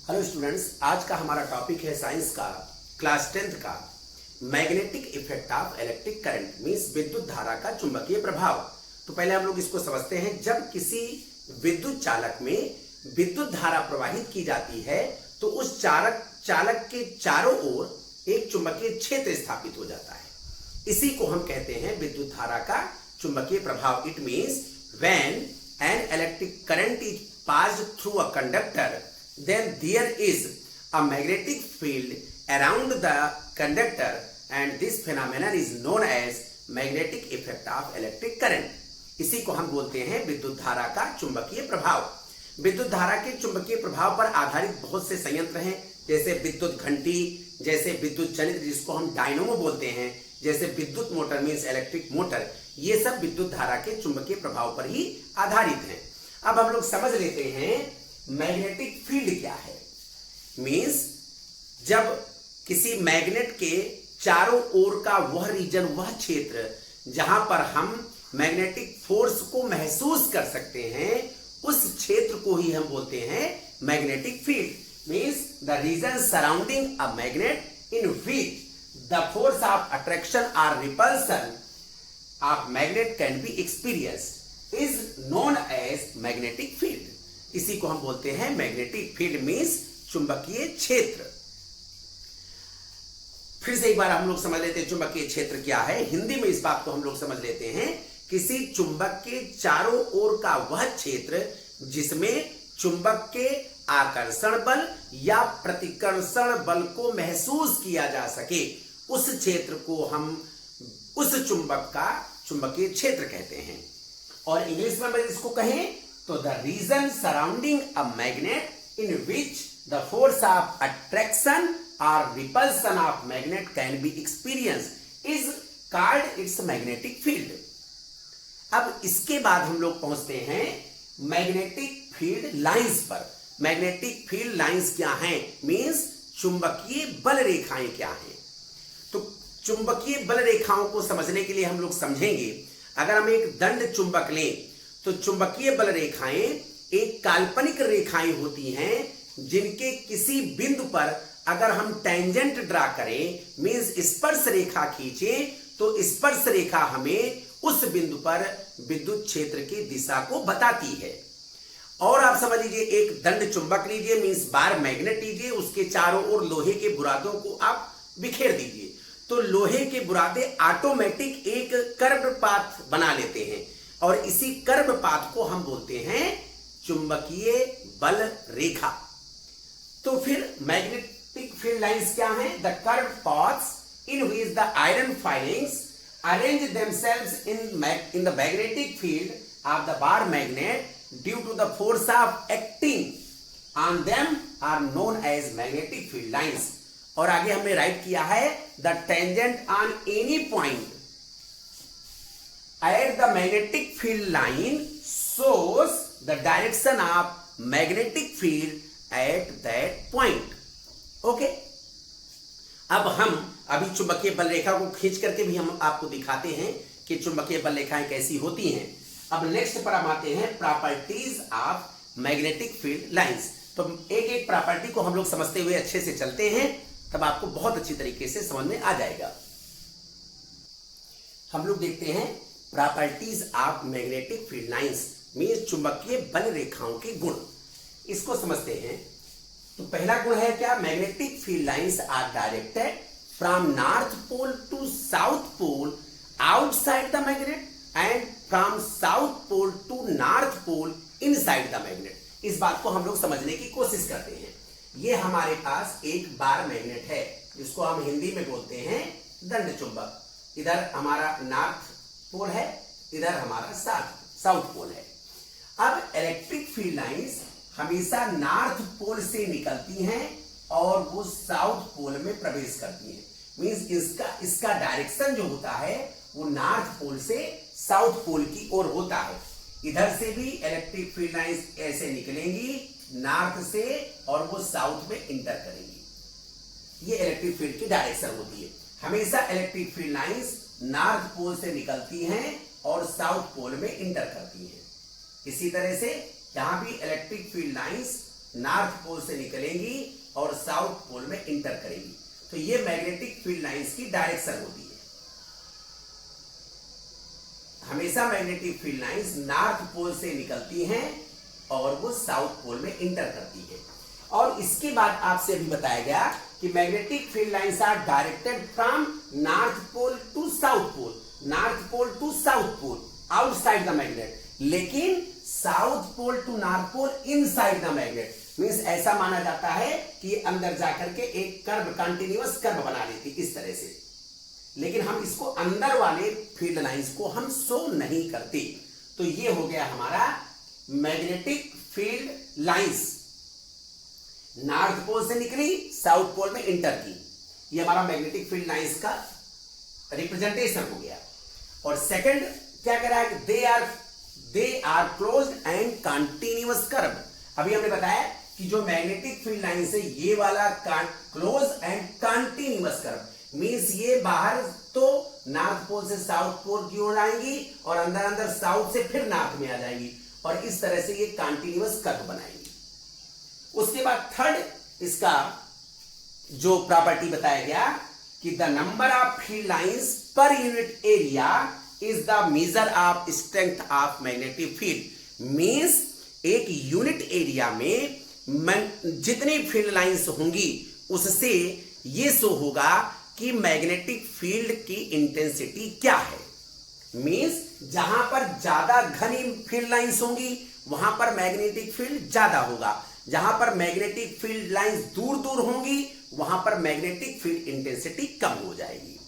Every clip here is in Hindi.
हेलो स्टूडेंट्स, आज का हमारा टॉपिक है साइंस का क्लास 10th का magnetic effect of electric current means विद्युत धारा का चुंबकीय प्रभाव। तो पहले हम लोग इसको समझते हैं। जब किसी विद्युत चालक में विद्युत धारा प्रवाहित की जाती है तो उस चालक के चारों ओर एक चुंबकीय क्षेत्र स्थापित हो जाता है। इसी को हम कहते हैं विद्युत धारा का चुंबकीय प्रभाव। It means when an electric current is passed through a conductor, then there is a magnetic field around the conductor and this phenomenon is known as magnetic effect of electric current। इसी को हम बोलते हैं विद्युत धारा का चुंबकीय प्रभाव। विद्युत धारा के चुंबकीय प्रभाव पर आधारित बहुत से संयंत्र हैं, जैसे विद्युत घंटी, जैसे विद्युत चलित जिसको हम डायनोमो बोलते हैं, जैसे विद्युत मोटर मींस इलेक्ट्रिक मोटर। ये सब विद्युत धारा के चुंबकीय प्रभाव पर ही आधारित हैं। अब हम लोग समझ लेते हैं मैग्नेटिक फील्ड क्या है। मींस जब किसी मैग्नेट के चारों ओर का वह रीजन, वह क्षेत्र जहां पर हम मैग्नेटिक फोर्स को महसूस कर सकते हैं, उस क्षेत्र को ही हम बोलते हैं magnetic field. Means the region surrounding a magnet in which the force of attraction और repulsion of magnet can be experienced is known as magnetic field. इसी को हम बोलते हैं मैग्नेटिक फील्ड मींस चुंबकीय क्षेत्र। फिर से एक बार हम लोग समझ लेते हैं चुंबकीय क्षेत्र क्या है। हिंदी में इस बात को हम लोग समझ लेते हैं, किसी चुंबक के चारों ओर का वह क्षेत्र जिसमें चुंबक के आकर्षण बल या प्रतिकर्षण बल को महसूस किया जा सके, उस क्षेत्र को हम उस चुंबक का चुंबकीय क्षेत्र कहते हैं। और इंग्लिश में इसको कहें तो the region surrounding a magnet in which the force of attraction और repulsion of magnet can be experienced is called its magnetic field. अब इसके बाद हम लोग पहुंचते हैं मैग्नेटिक फील्ड लाइंस पर। मैग्नेटिक फील्ड लाइंस क्या हैं? मींस चुंबकीय बल रेखाएं क्या हैं। तो चुंबकीय बल रेखाओं को समझने के लिए हम लोग समझेंगे, अगर हम एक दंड चुंबक लें तो चुंबकीय बल रेखाएं एक काल्पनिक रेखाएं होती हैं जिनके किसी बिंदु पर अगर हम टेंजेंट ड्रा करें मींस स्पर्श रेखा खींचें तो स्पर्श रेखा हमें उस बिंदु पर विद्युत क्षेत्र की दिशा को बताती है। और आप समझ लीजिए एक दंड चुंबक लीजिए मींस बार मैग्नेट लीजिए, उसके चारों ओर लोहे के बुरादों को आप बिखेर दीजिए तो लोहे के बुरादे ऑटोमेटिक एक कर्व पाथ बना लेते हैं और इसी कर्व पाथ को हम बोलते हैं चुंबकीय बल रेखा। तो फिर मैग्नेटिक फील्ड लाइंस क्या हैं? The curve paths in which the iron filings arrange themselves in the magnetic field of the bar magnet due to the force of acting on them are known as magnetic field lines। और आगे हमने राइट किया है the tangent on any point at the magnetic field line shows the direction of magnetic field at that point। Okay, अब हम अभी चुंबकीय बल रेखा को खींच करके भी हम आपको दिखाते हैं कि चुंबकीय बल रेखाएं कैसी होती हैं। अब नेक्स्ट पर हम आते हैं properties of magnetic field lines. तो एक एक प्रॉपर्टी को हम लोग समझते हुए अच्छे से चलते हैं, तब आपको बहुत अच्छी तरीके से समझ में आ जाएगा। हम लोग देखते हैं properties of magnetic field lines means चुंबकीय बल रेखाओं के गुण। इसको समझते हैं। तो पहला गुण है क्या? Magnetic field lines are directed from north pole to south pole outside the magnet and from south pole to north pole inside the magnet. इस बात को हम लोग समझने की कोशिश करते हैं। ये हमारे पास एक बार मैग्नेट है जिसको हम हिंदी में बोलते हैं दंड चुंबक। इधर हमारा नॉर्थ पोल है, इधर हमारा साउथ पोल है। अब इलेक्ट्रिक फील्ड लाइंस हमेशा नॉर्थ पोल से निकलती हैं और वो साउथ पोल में प्रवेश करती हैं। मींस इसका डायरेक्शन जो होता है वो नॉर्थ पोल से साउथ पोल की ओर होता है। इधर से भी इलेक्ट्रिक फील्ड लाइंस ऐसे निकलेंगी नॉर्थ से और वो साउथ में इंटर करेंगी। ये इलेक्ट्रिक फील्ड की डायरेक्शन होती है। हमेशा electric field lines north pole से निकलती हैं और साउथ पोल में इंटर करती हैं। इसी तरह से यहां भी electric field lines north pole से निकलेंगी और साउथ पोल में इंटर करेंगी। तो ये मैग्नेटिक फील्ड लाइंस की डायरेक्शन होती है। हमेशा magnetic field lines north pole से निकलती हैं और वो साउथ पोल में इंटर करती है। और इसके बाद आपसे अभी बताया गया कि magnetic field lines are directed from north pole to south pole, north pole to south pole outside the magnet, लेकिन south pole to north pole inside the magnet. Means ऐसा माना जाता है कि अंदर जाकर के एक कर्व, कंटिन्यूअस कर्व बना लेती इस तरह से, लेकिन हम इसको अंदर वाले फील्ड लाइंस को हम शो नहीं करते। तो ये हो गया हमारा magnetic field lines, north pole से निकली, साउथ पोल में इंटर की। ये हमारा मैग्नेटिक फील्ड लाइंस का रिप्रेजेंटेशन हो गया। और सेकंड क्या कह रहा है कि they are closed and continuous curve. अभी हमने बताया कि जो मैग्नेटिक फील्ड लाइंस है ये वाला close and continuous curve, means ये बाहर तो नॉर्थ पोल से साउथ पोल की ओर आएंगी और अंदर अंदर साउथ से फिर नॉर्थ में आ जाएंगी और इस तरह से ये कंटिन्यूअस कर्व बनाएंगी। उसके बाद थर्ड इसका जो प्रॉपर्टी बताया गया कि the number of field lines per unit area is the measure of strength of magnetic field. Means एक यूनिट एरिया में जितनी फील्ड लाइंस होंगी उससे ये शो होगा कि मैग्नेटिक फील्ड की इंटेंसिटी क्या है। मींस जहां पर ज्यादा घनी फील्ड लाइंस होंगी वहां पर मैग्नेटिक फील्ड ज्यादा होगा, जहां पर मैग्नेटिक फील्ड लाइंस दूर दूर होंगी वहां पर मैग्नेटिक फील्ड इंटेंसिटी कम हो जाएगी।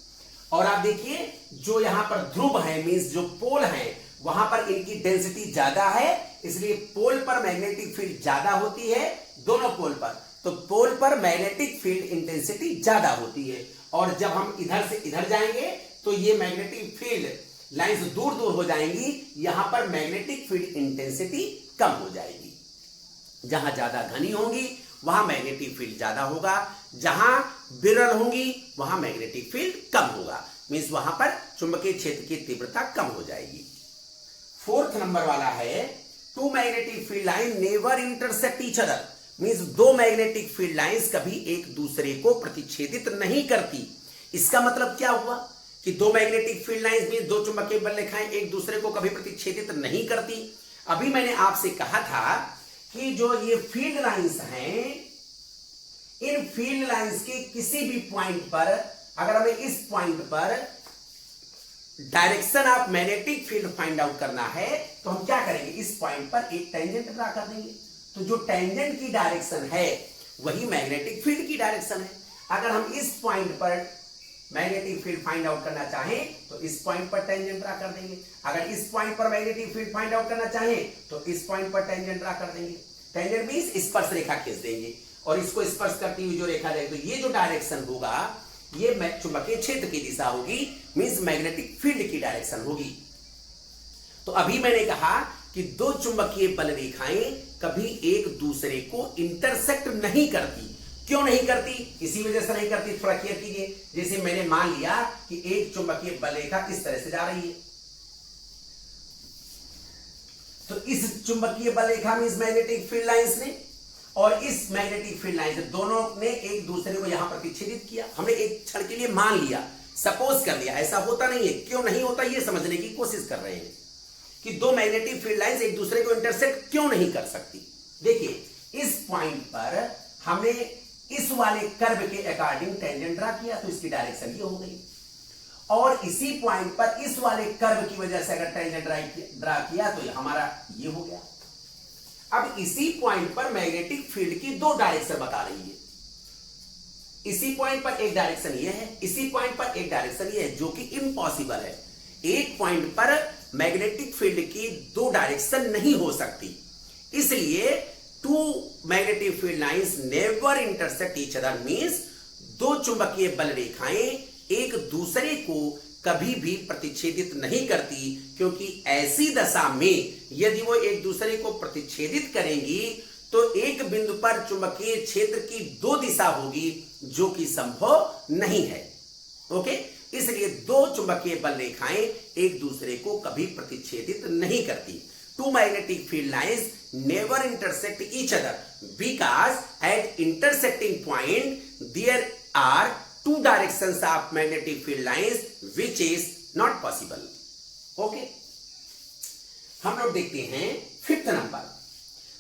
और आप देखिए जो यहां पर ध्रुव है, मींस जो पोल है, वहां पर इनकी डेंसिटी ज्यादा है, इसलिए पोल पर मैग्नेटिक फील्ड ज्यादा होती है, दोनों पोल पर। तो पोल पर मैग्नेटिक फील्ड इंटेंसिटी ज्यादा होती है और जब हम इधर से इधर जाएंगे तो ये मैग्नेटिक फील्ड लाइंस दूर दूर हो जाएंगी, यहां पर मैग्नेटिक फील्ड इंटेंसिटी कम हो जाएगी। जहां ज्यादा घनी होंगी वहां मैग्नेटिक फील्ड ज्यादा होगा, जहां विरल होंगी वहां मैग्नेटिक फील्ड कम होगा, मींस वहां पर चुंबकीय क्षेत्र की तीव्रता कम हो जाएगी। फोर्थ नंबर वाला है two magnetic field line never intersect each other. Means दो मैग्नेटिक फील्ड लाइंस कभी एक दूसरे को प्रतिच्छेदित नहीं करती। इसका मतलब क्या हुआ कि दो मैग्नेटिक फील्ड लाइंस में दो चुंबकीय बल रेखाएं एक दूसरे को कभी प्रतिच्छेदित नहीं करती। अभी मैंने आपसे कहा था कि जो ये फील्ड लाइंस हैं, इन फील्ड लाइंस के किसी भी पॉइंट पर अगर हमें इस पॉइंट पर direction of magnetic field find out करना है तो हम क्या करेंगे, इस पॉइंट पर एक टेंजेंट ड्रा कर देंगे। तो जो टेंजेंट की डायरेक्शन है वही मैग्नेटिक फील्ड की डायरेक्शन है। अगर हम इस पॉइंट पर मैग्नेटिक फील्ड फाइंड आउट करना चाहें तो इस पॉइंट पर टेंजेंट ड्रा कर देंगे। अगर इस पॉइंट पर मैग्नेटिक फील्ड फाइंड आउट करना चाहें तो इस पॉइंट पर टेंजेंट ड्रा कर देंगे। टेंजेंट मींस स्पर्श रेखा खींच देंगे और इसको स्पर्श करती हुई जो रेखा जाएगी तो ये जो डायरेक्शन होगा ये चुंबकीय क्षेत्र की दिशा होगी, मींस मैग्नेटिक फील्ड की डायरेक्शन होगी। तो अभी मैंने कहा कि दो चुंबकीय बल रेखाएं कभी एक दूसरे को इंटरसेक्ट नहीं करती। क्यों नहीं करती, इसी वजह से नहीं करती, थोड़ा क्लियर कीजिए। जैसे मैंने मान लिया कि एक चुंबकीय बल रेखा इस तरह से जा रही है, तो इस चुंबकीय बल रेखा में इस मैग्नेटिक फील्ड लाइंस ने और इस मैग्नेटिक फील्ड लाइन से दोनों ने एक दूसरे को यहां प्रतिच्छेदित किया। हमने एक क्षण के लिए मान लिया, सपोज कर लिया, ऐसा होता नहीं है। क्यों नहीं होता ये समझने की कोशिश कर रहे हैं कि दो मैग्नेटिक फील्ड लाइंस एक दूसरे को इंटरसेक्ट क्यों नहीं कर सकती। देखिए इस पॉइंट पर हमने इस वाले कर्व के अकॉर्डिंग टेंजेंट ड्रा किया तो इसकी डायरेक्शन ये हो गई, और इसी पॉइंट पर इस वाले कर्व की वजह से अगर टेंजेंट ड्रा किया तो हमारा ये हो गया। अब इसी पॉइंट पर मैग्नेटिक फील्ड की दो डायरेक्शन बता रही है। इसी पॉइंट पर एक डायरेक्शन ये है, इसी पॉइंट पर एक डायरेक्शन ये है, जो कि इम्पॉसिबल है। एक पॉइंट पर मैग्नेटिक फील्ड की दो डायरेक्शन नहीं हो सकती, इसलिए two magnetic field lines never intersect each other. Means दो चुंबकीय बल रेखाएं एक दूसरे को कभी भी प्रतिच्छेदित नहीं करती, क्योंकि ऐसी दशा में यदि वो एक दूसरे को प्रतिच्छेदित करेंगी तो एक बिंदु पर चुंबकीय क्षेत्र की दो दिशा होगी, जो कि संभव नहीं है। ओके, इसलिए दो चुंबकीय बल रेखाएं एक दूसरे को कभी प्रतिच्छेदित नहीं करती। Two magnetic field lines never intersect each other. Because at intersecting point there are two directions of magnetic field lines which is not possible. Okay, हम लोग देखते हैं fifth number,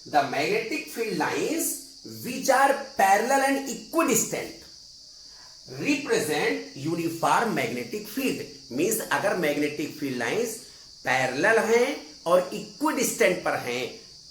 the magnetic field lines which are parallel and equidistant represent uniform magnetic field. Means अगर मैग्नेटिक फील्ड लाइंस पैरेलल हैं और इक्विडिस्टेंट पर हैं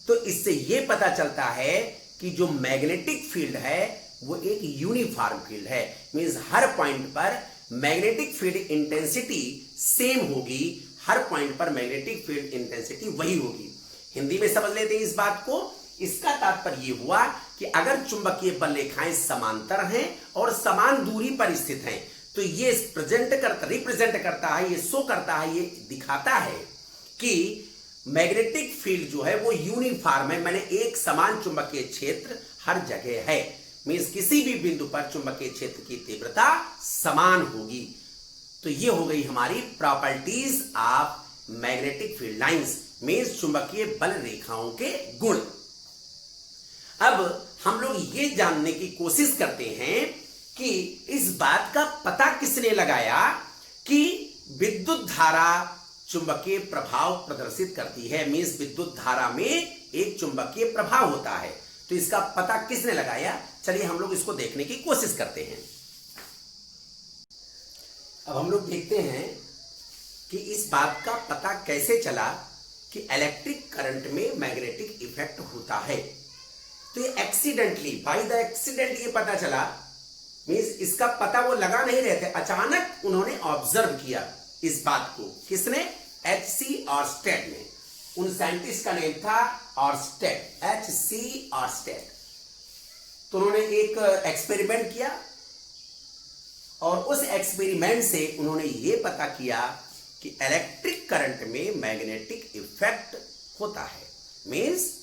तो इससे यह पता चलता है कि जो मैग्नेटिक फील्ड है वो एक यूनिफॉर्म फील्ड है। मींस हर पॉइंट पर मैग्नेटिक फील्ड इंटेंसिटी सेम होगी, हर पॉइंट पर मैग्नेटिक फील्ड इंटेंसिटी वही होगी। हिंदी में समझ लेते हैं इस बात को। इसका तात्पर्य यह हुआ कि अगर चुंबकीय बल रेखाएं समांतर हैं और समान दूरी पर स्थित हैं तो ये रिप्रेजेंट करता है, ये शो करता है, ये दिखाता है कि मैग्नेटिक फील्ड जो है वो यूनिफॉर्म है, माने एक समान चुंबकीय क्षेत्र हर जगह है। मींस किसी भी बिंदु पर चुंबकीय क्षेत्र की तीव्रता समान होगी। तो ये हो गई हमारी properties of magnetic field lines, means चुंबकीय बल रेखाओं के गुण। अब हम लोग ये जानने की कोशिश करते हैं कि इस बात का पता किसने लगाया कि विद्युत धारा चुंबकीय प्रभाव प्रदर्शित करती है। मींस विद्युत धारा में एक चुंबकीय प्रभाव होता है, तो इसका पता किसने लगाया? चलिए हम लोग इसको देखने की कोशिश करते हैं। अब हम लोग देखते हैं कि इस बात का पता कैसे चला कि इलेक्ट्रिक करंट में मैग्नेटिक इफेक्ट होता है। तो ये एक्सीडेंटली, बाय द एक्सीडेंट ये पता चला। मींस इसका पता वो लगा नहीं रहे थे, अचानक उन्होंने ऑब्जर्व किया इस बात को। किसने? H.C. ऑर्स्टेड ने। उन साइंटिस्ट का नेम था ऑर्स्टेड, H.C. ऑर्स्टेड। तो उन्होंने एक एक्सपेरिमेंट किया और उस एक्सपेरिमेंट से उन्होंने ये पता किया कि इलेक्ट्रिक करंट में मैग्नेटिक इफेक्ट होता है। मींस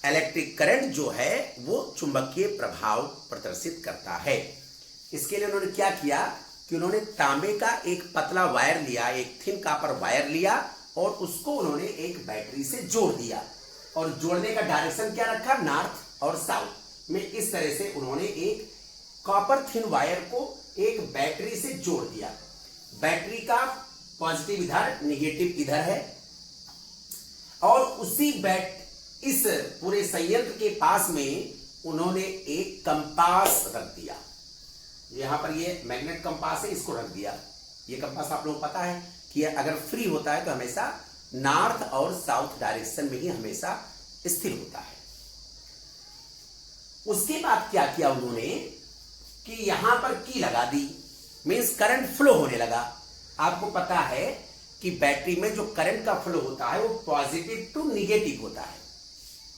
इलेक्ट्रिक करंट जो है वो चुंबकीय प्रभाव प्रदर्शित करता है। इसके लिए उन्होंने क्या किया कि उन्होंने तांबे का एक पतला वायर लिया, एक थिन कॉपर वायर लिया और उसको उन्होंने एक बैटरी से जोड़ दिया और जोड़ने का डायरेक्शन क्या रखा? नॉर्थ और साउथ में। इस तरह से उन्होंने एक कॉपर थिन वायर को एक बैटरी से जोड़ दिया। बैटरी का पॉजिटिव इधर, निगेटिव इधर है और इस पूरे संयंत्र के पास में उन्होंने एक कंपास रख दिया। यहां पर ये मैग्नेट कंपास है, इसको रख दिया। ये कंपास आप लोगों को पता है कि अगर फ्री होता है तो हमेशा नॉर्थ और साउथ डायरेक्शन में ही हमेशा स्थिर होता है। उसके बाद क्या किया उन्होंने कि यहां पर की लगा दी, मींस करंट फ्लो होने लगा। आपको पता है कि बैटरी में जो करंट का फ्लो होता है वो पॉजिटिव टू निगेटिव होता है।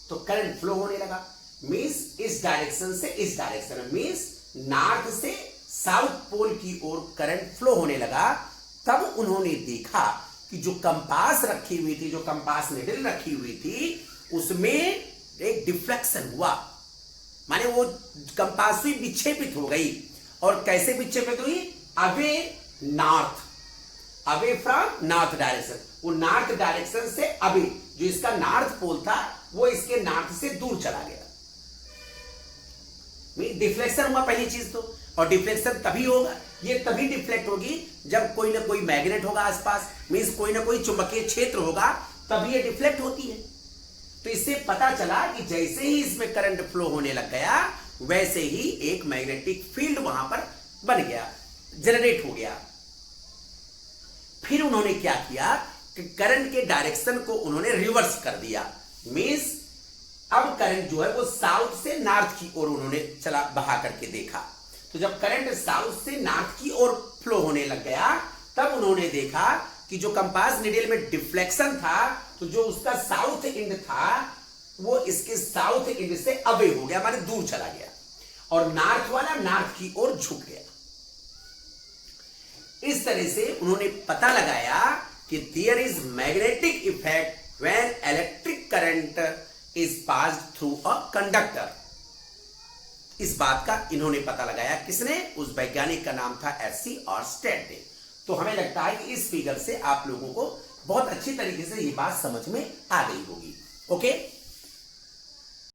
तो करंट फ्लो होने लगा, मींस इस डायरेक्शन से इस डायरेक्शन में, मींस नॉर्थ से साउथ पोल की ओर करंट फ्लो होने लगा। तब उन्होंने देखा कि जो कंपास रखी हुई थी, जो कंपास निडल रखी हुई थी, उसमें एक डिफ्लेक्शन हुआ, माने वो कंपास हुई विक्षेपित हो गई। और कैसे विक्षेपित हुई? Away from north direction. वो नॉर्थ डायरेक्शन से अवे, जो इसका नॉर्थ पोल था वो इसके नॉर्थ से दूर चला गया। डिफ्लेक्शन हुआ पहली चीज तो। और डिफ्लेक्शन तभी होगा, ये तभी डिफ्लेक्ट होगी जब कोई ना कोई मैग्नेट होगा आसपास, मींस कोई ना कोई चुंबकीय क्षेत्र होगा, तभी ये डिफ्लेक्ट होती है। तो इससे पता चला कि जैसे ही इसमें करंट फ्लो होने लग गया वैसे ही एक मैग्नेटिक फील्ड वहां पर बन गया, जनरेट हो गया। फिर उन्होंने क्या किया कि करंट के डायरेक्शन को उन्होंने रिवर्स कर दिया। मींस अब करंट जो है वो साउथ से नॉर्थ की ओर उन्होंने चला बहा करके देखा। तो जब करंट साउथ से नॉर्थ की ओर फ्लो होने लग गया तब उन्होंने देखा कि जो कंपास निडल में डिफ्लेक्शन था, तो जो उसका साउथ एंड था वो इसके साउथ एंड से अवे हो गया, माने दूर चला गया, और नॉर्थ वाला नॉर्थ की ओर झुक गया। इस तरह से उन्होंने पता लगाया कि there is magnetic effect when electric current is passed through a conductor. इस बात का इन्होंने पता लगाया। किसने? उस वैज्ञानिक का नाम था H.C. ऑर्स्टेड ने। तो हमें लगता है कि इस फिगर से आप लोगों को बहुत अच्छी तरीके से ये बात समझ में आ गई होगी। ओके।